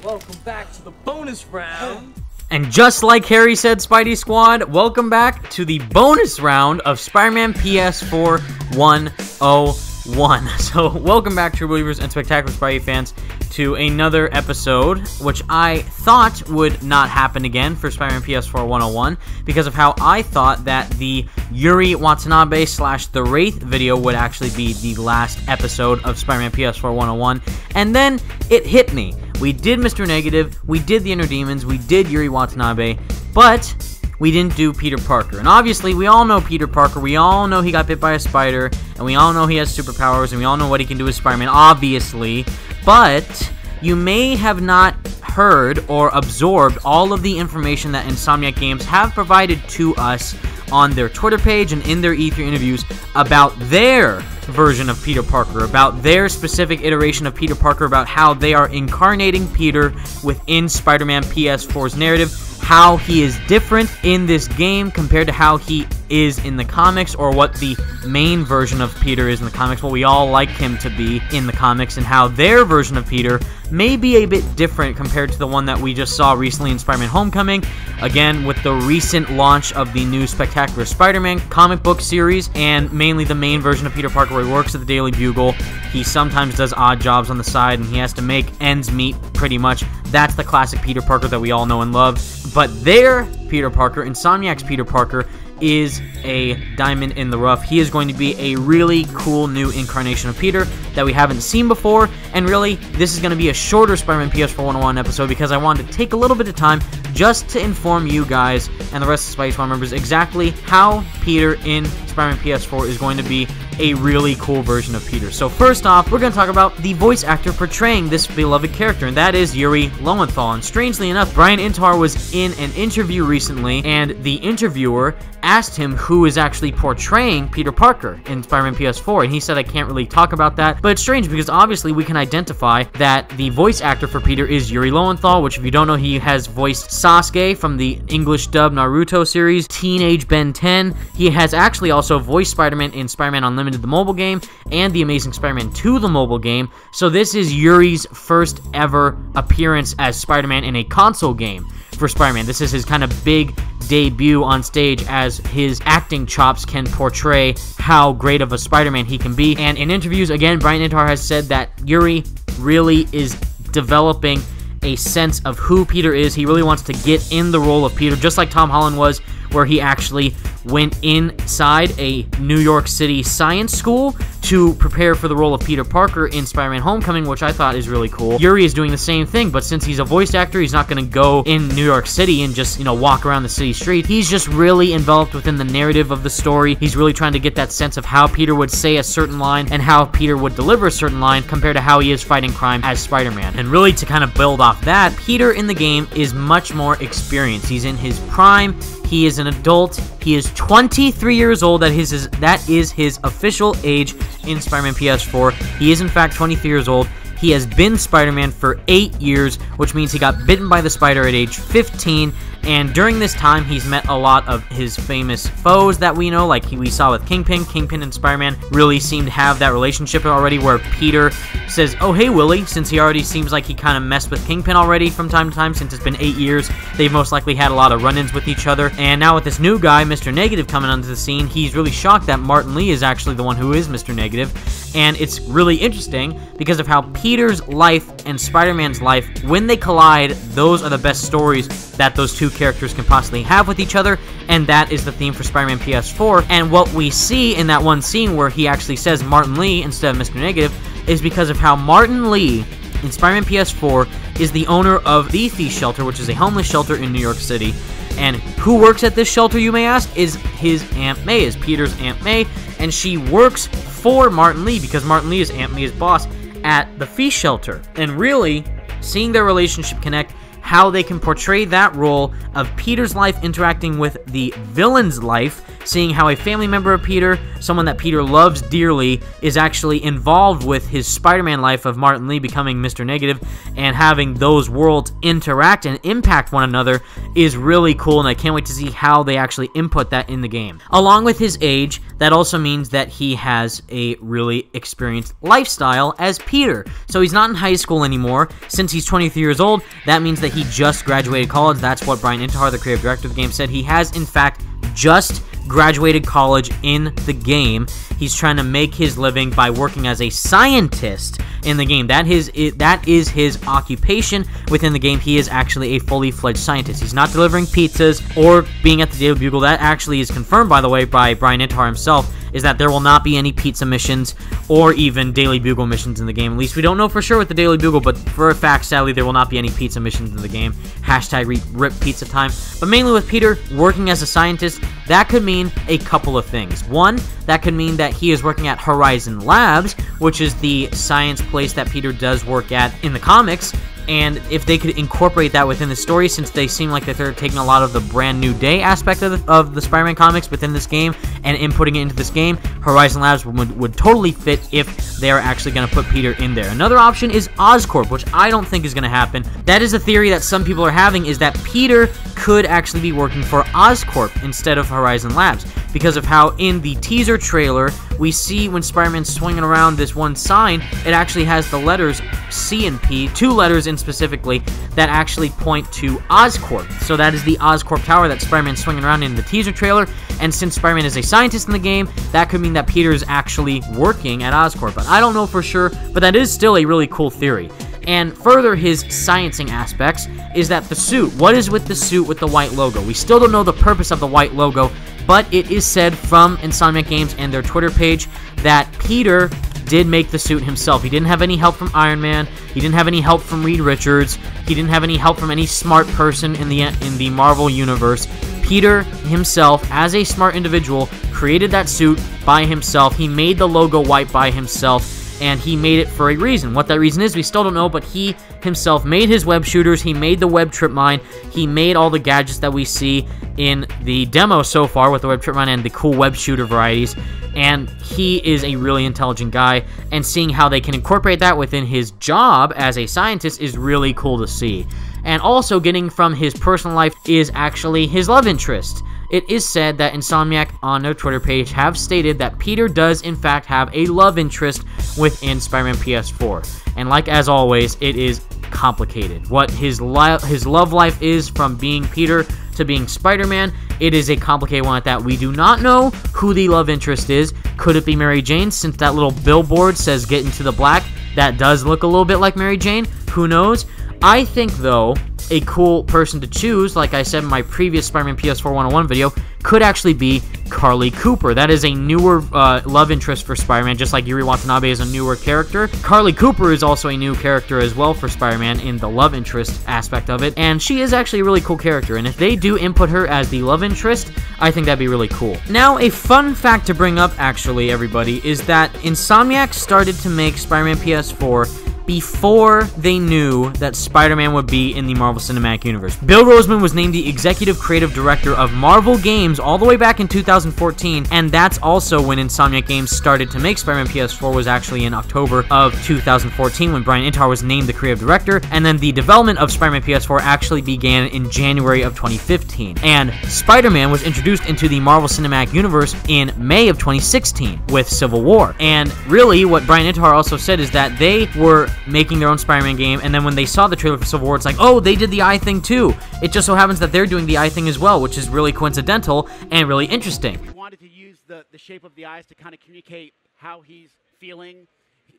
Welcome back to the bonus round. And just like Harry said, Spidey Squad, welcome back to the bonus round of Spider-Man PS4 101. So, welcome back, true believers and spectacular Spidey fans, to another episode, which I thought would not happen again for Spider-Man PS4 101, because of how I thought that the Yuri Watanabe / The Wraith video would actually be the last episode of Spider-Man PS4 101, and then it hit me. We did Mr. Negative, we did the Inner Demons, we did Yuri Watanabe, but we didn't do Peter Parker. And obviously, we all know Peter Parker, we all know he got bit by a spider, and we all know he has superpowers, and we all know what he can do as Spider-Man, obviously, but you may have not heard or absorbed all of the information that Insomniac Games have provided to us on their Twitter page and in their E3 interviews about their version of Peter Parker, about their specific iteration of Peter Parker, about how they are incarnating Peter within Spider-Man PS4's narrative, how he is different in this game compared to how he is in the comics, or what the main version of Peter is in the comics, what we all like him to be in the comics, and how their version of Peter may be a bit different compared to the one that we just saw recently in Spider-Man Homecoming, again with the recent launch of the new Spectacular Spider-Man comic book series, and mainly the main version of Peter Parker where he works at the Daily Bugle. He sometimes does odd jobs on the side, and he has to make ends meet pretty much. That's the classic Peter Parker that we all know and love. But their Peter Parker, Insomniac's Peter Parker, is a diamond in the rough. He is going to be a really cool new incarnation of Peter that we haven't seen before, and really, this is going to be a shorter Spider-Man PS4 101 episode because I wanted to take a little bit of time just to inform you guys and the rest of the Spidey Squad members exactly how Peter in Spider-Man PS4 is going to be a really cool version of Peter. So first off, we're going to talk about the voice actor portraying this beloved character, and that is Yuri Lowenthal. And strangely enough, Brian Intar was in an interview recently, and the interviewer asked him who is actually portraying Peter Parker in Spider-Man PS4, and he said, I can't really talk about that, but it's strange because obviously we can identify that the voice actor for Peter is Yuri Lowenthal, which if you don't know, he has voiced Sasuke from the English dub Naruto series, Teenage Ben 10. He has actually also voiced Spider-Man in Spider-Man Unlimited, the mobile game, and The Amazing Spider-Man 2, the mobile game. So this is Yuri's first ever appearance as Spider-Man in a console game for Spider-Man. This is his kind of big debut on stage, as his acting chops can portray how great of a Spider-Man he can be. And in interviews, again, Brian Intar has said that Yuri really is developing a sense of who Peter is. He really wants to get in the role of Peter, just like Tom Holland was, where he actually went inside a New York City science school to prepare for the role of Peter Parker in Spider-Man Homecoming, which I thought is really cool. Yuri is doing the same thing, but since he's a voice actor, he's not going to go in New York City and just, walk around the city street. He's just really enveloped within the narrative of the story. He's really trying to get that sense of how Peter would say a certain line and how Peter would deliver a certain line compared to how he is fighting crime as Spider-Man. And really, to kind of build off that, Peter in the game is much more experienced. He's in his prime. He is an adult. He is 23 years old. That is his official age in Spider-Man PS4. He is, in fact, 23 years old. He has been Spider-Man for 8 years, which means he got bitten by the spider at age 15, and during this time, he's met a lot of his famous foes that we know, like we saw with Kingpin. Kingpin and Spider-Man really seem to have that relationship already, where Peter says, oh, hey, Willie, since he already seems like he kind of messed with Kingpin already from time to time, since it's been 8 years, they've most likely had a lot of run-ins with each other, and now with this new guy, Mr. Negative, coming onto the scene, he's really shocked that Martin Lee is actually the one who is Mr. Negative, and it's really interesting because of how Peter's life and Spider-Man's life, when they collide, those are the best stories that those two characters can possibly have with each other, and that is the theme for Spider-Man PS4. And what we see in that one scene where he actually says Martin Lee instead of Mr. Negative is because of how Martin Lee in Spider-Man PS4 is the owner of the Thief Shelter, which is a homeless shelter in New York City. And who works at this shelter, you may ask, is his Aunt May, is Peter's Aunt May, and she works for Martin Lee because Martin Lee is Aunt May's boss at the Thief Shelter. And really, seeing their relationship connect, how they can portray that role of Peter's life interacting with the villain's life, seeing how a family member of Peter, someone that Peter loves dearly, is actually involved with his Spider-Man life of Martin Lee becoming Mr. Negative, and having those worlds interact and impact one another is really cool, and I can't wait to see how they actually input that in the game. Along with his age, that also means that he has a really experienced lifestyle as Peter. So he's not in high school anymore. Since he's 23 years old, that means that he just graduated college. That's what Brian Intihar, the creative director of the game, said. He has, in fact, just graduated college in the game. He's trying to make his living by working as a scientist in the game. That is his occupation within the game. He is actually a fully fledged scientist. He's not delivering pizzas or being at the Daily Bugle. That actually is confirmed, by the way, by Brian Intihar himself, is that there will not be any pizza missions or even Daily Bugle missions in the game. At least we don't know for sure with the Daily Bugle, but for a fact, sadly, there will not be any pizza missions in the game. Hashtag rip pizza time. But mainly with Peter working as a scientist, that could mean a couple of things. One, that could mean that he is working at Horizon Labs, which is the science place that Peter does work at in the comics. And if they could incorporate that within the story, since they seem like that they're taking a lot of the brand new day aspect of the Spider-Man comics within this game and inputting it into this game, Horizon Labs would totally fit if they are actually going to put Peter in there. Another option is Oscorp, which I don't think is going to happen. That is a theory that some people are having, is that Peter could actually be working for Oscorp instead of Horizon Labs, because of how in the teaser trailer we see when Spider-Man's swinging around this one sign, it actually has the letters C and P, two letters in specifically, that actually point to Oscorp. So that is the Oscorp Tower that Spider-Man's swinging around in the teaser trailer, and since Spider-Man is a scientist in the game, that could mean that Peter is actually working at Oscorp. But I don't know for sure, but that is still a really cool theory. And further his sciencing aspects is that the suit, what is with the suit with the white logo? We still don't know the purpose of the white logo, but it is said from Insomniac Games and their Twitter page that Peter did make the suit himself. He didn't have any help from Iron Man. He didn't have any help from Reed Richards. He didn't have any help from any smart person in the Marvel universe. Peter himself, as a smart individual, created that suit by himself. He made the logo white by himself, and he made it for a reason. What that reason is, we still don't know, but he himself made his web shooters, he made the web trip mine, he made all the gadgets that we see in the demo so far with the web trip mine and the cool web shooter varieties, and he is a really intelligent guy, and seeing how they can incorporate that within his job as a scientist is really cool to see. And also getting from his personal life is actually his love interest. It is said that Insomniac on their Twitter page have stated that Peter does in fact have a love interest within Spider-Man PS4. And like as always, it is complicated. What his love life is from being Peter to being Spider-Man, it is a complicated one at that. We do not know who the love interest is. Could it be Mary Jane, since that little billboard says get into the black? That does look a little bit like Mary Jane. Who knows? I think, though, a cool person to choose, like I said in my previous Spider-Man PS4 101 video, could actually be Carly Cooper. That is a newer love interest for Spider-Man, just like Yuri Watanabe is a newer character. Carly Cooper is also a new character as well for Spider-Man in the love interest aspect of it, and she is actually a really cool character, and if they do input her as the love interest, I think that'd be really cool. Now, a fun fact to bring up, actually, everybody, is that Insomniac started to make Spider-Man PS4 before they knew that Spider-Man would be in the Marvel Cinematic Universe. Bill Roseman was named the Executive Creative Director of Marvel Games all the way back in 2014, and that's also when Insomniac Games started to make Spider-Man PS4, was actually in October of 2014 when Brian Intihar was named the Creative Director, and then the development of Spider-Man PS4 actually began in January of 2015. And Spider-Man was introduced into the Marvel Cinematic Universe in May of 2016 with Civil War. And really, what Brian Intihar also said is that they were making their own Spider-Man game, and then when they saw the trailer for Civil War, it's like, oh, they did the eye thing too. It just so happens that they're doing the eye thing as well, which is really coincidental and really interesting. We wanted to use the shape of the eyes to kind of communicate how he's feeling,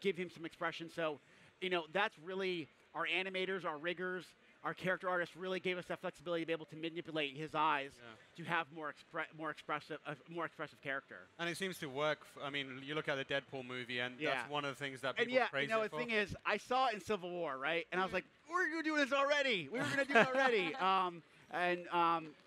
give him some expression. So, you know, that's really our animators, our riggers, our character artists really gave us that flexibility to be able to manipulate his eyes to have more expressive character. And it seems to work. I mean, you look at the Deadpool movie, and that's one of the things that people praise it for. The thing is, I saw it in Civil War, right? And I was like, we're going to do this already. We were going to do it already.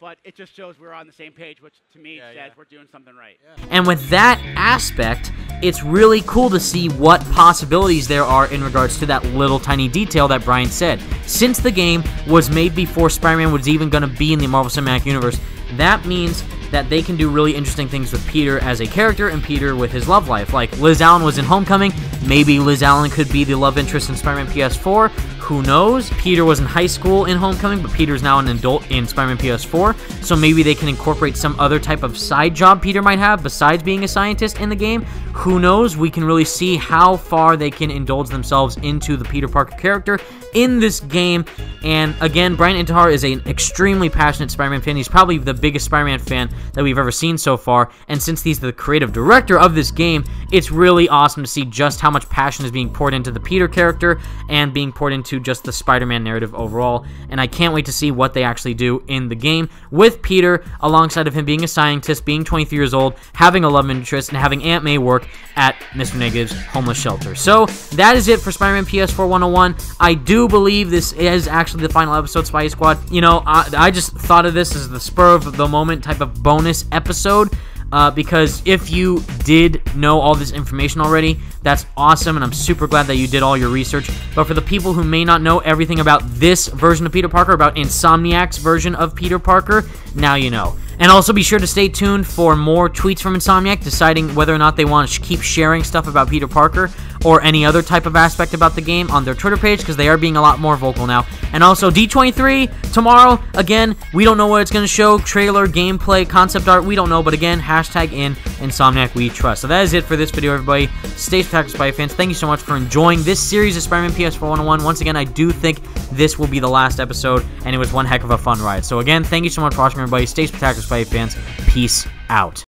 But it just shows we're on the same page, which to me says we're doing something right. Yeah. And with that aspect, it's really cool to see what possibilities there are in regards to that little tiny detail that Brian said. Since the game was made before Spider-Man was even going to be in the Marvel Cinematic Universe, that means that they can do really interesting things with Peter as a character and Peter with his love life. Like Liz Allen was in Homecoming, maybe Liz Allen could be the love interest in Spider-Man PS4, who knows? Peter was in high school in Homecoming, but Peter's now an adult in Spider-Man PS4, so maybe they can incorporate some other type of side job Peter might have besides being a scientist in the game. Who knows? We can really see how far they can indulge themselves into the Peter Parker character in this game. And again, Brian Intihar is an extremely passionate Spider-Man fan. He's probably the biggest Spider-Man fan that we've ever seen so far, and since he's the creative director of this game, it's really awesome to see just how much passion is being poured into the Peter character and being poured into just the Spider-Man narrative overall. And I can't wait to see what they actually do in the game with Peter, alongside of him being a scientist, being 23 years old, having a love interest, and having Aunt May work at Mr. Negative's homeless shelter. So that is it for Spider-Man PS4 101. I do believe this is actually the final episode, Spidey Squad. You know, I just thought of this as the spur of the moment type of bonus episode. Because if you did know all this information already, that's awesome, and I'm super glad that you did all your research. But for the people who may not know everything about this version of Peter Parker, about Insomniac's version of Peter Parker, now you know. And also be sure to stay tuned for more tweets from Insomniac, deciding whether or not they want to keep sharing stuff about Peter Parker or any other type of aspect about the game on their Twitter page, because they are being a lot more vocal now. And also, D23 tomorrow, again, we don't know what it's going to show, trailer, gameplay, concept art, we don't know, but again, hashtag in Insomniac we trust. So that is it for this video, everybody. Stay spectacular, Spidey fans. Thank you so much for enjoying this series of Spider-Man PS4 101. Once again, I do think this will be the last episode, and it was one heck of a fun ride. So again, thank you so much for watching, everybody. Stay spectacular, Spidey fans. Peace out.